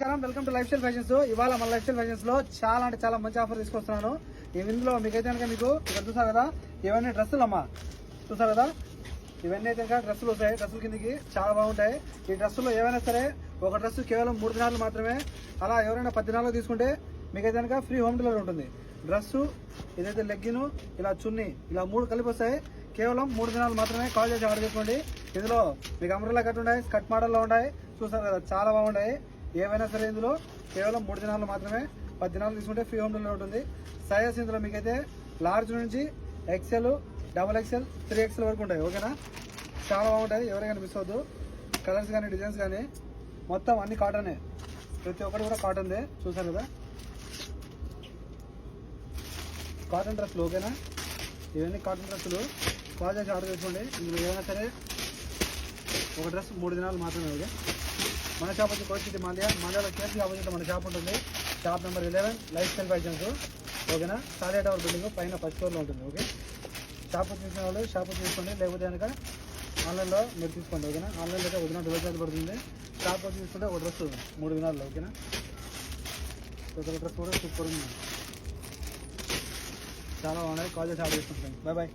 నమస్కారం, welcome to life style fashions. ఇవాళ మన లైఫ్ స్టైల్ ఫ్యాషన్స్ లో చాలా అంటే చాలా మంచి ఆఫర్ తీసుకొస్తున్నాను. ఇందులో మీకైతే కనుక మీకు ఇక్కడ చూసారు కదా, ఇవన్నీ డ్రెస్సులు అమ్మా, చూసారు కదా, ఇవన్నీ అయితే కనుక డ్రెస్సులు వస్తాయి. డ్రెస్సుల కిందకి చాలా బాగుంటాయి. ఈ డ్రెస్సుల్లో ఏవైనా సరే ఒక డ్రెస్ కేవలం 3 దినాలు మాత్రమే. అలా ఎవరైనా 10 దినాలు తీసుకుంటే మీకైతే కనుక ఫ్రీ హోమ్ డెలివరీ ఉంటుంది. డ్రెస్సు, ఇదైతే లెగ్గిన్, ఇలా చున్నీ, ఇలా 3 కలిపి వస్తాయి. కేవలం 3 దినాలు మాత్రమే. కాల్ చేసి ఆర్డర్ చేసుకోండి. ఇందులో మీకు అంబ్రెల్లా కట్ ఉంటాయి, స్కర్ట్ మోడల్లో ఉంటాయి, చూసారు కదా, చాలా బాగుంటాయి. ఏవైనా సరే ఇందులో కేవలం 3 దినాలు మాత్రమే. 10 దినాలు తీసుకుంటే ఫ్రీ హోమ్ డెలివరీ ఉంటుంది. సైజెస్ ఇందులో మీకైతే లార్జ్ నుంచి XL, XXL, 3XL వరకు ఉంటాయి. ఓకేనా, చాలా బాగుంటాయి. ఎవరైనా మిస్ అవ్వద్దు. కలర్స్ కానీ డిజైన్స్ కానీ మొత్తం అన్ని కాటనే, ప్రతి ఒక్కటి కూడా కాటన్దే. చూసారు కదా, కాటన్ డ్రెస్సులు. ఓకేనా, ఇవన్నీ కాటన్ డ్రెస్సులు. కాల్ చేసి ఆర్డర్ చేసుకోండి. ఇందులో ఏమైనా సరే ఒక డ్రెస్ 3 దినాలు మాత్రమే. ఓకే, మన షాప్ వచ్చి కోటి మండ్యాల కేసీ ఆపోజిట్ మన షాప్ ఉంటుంది. Shop number 11, life style fashions. ఓకేనా, సాదే టవర్ బిల్డింగ్ పైన ఫస్ట్ ఫ్లోర్లో ఉంటుంది. ఓకే, షాప్ తీసుకునే వాళ్ళు షాప్ తీసుకోండి, లేకపోతే కనుక ఆన్లైన్లో మీరు తీసుకోండి. ఓకేనా, ఆన్లైన్లో అయితే వదిన 12 పడుతుంది. షాప్ వచ్చి తీసుకుంటే ఒక డ్రెస్ 3 దినాల్లో. ఓకేనా, ఒక డ్రెస్ కూడా సూపర్ ఉంది, చాలా బాగున్నాయి. కాల్ చేసి ఆర్డర్ చేసుకుంటాను. Bye bye.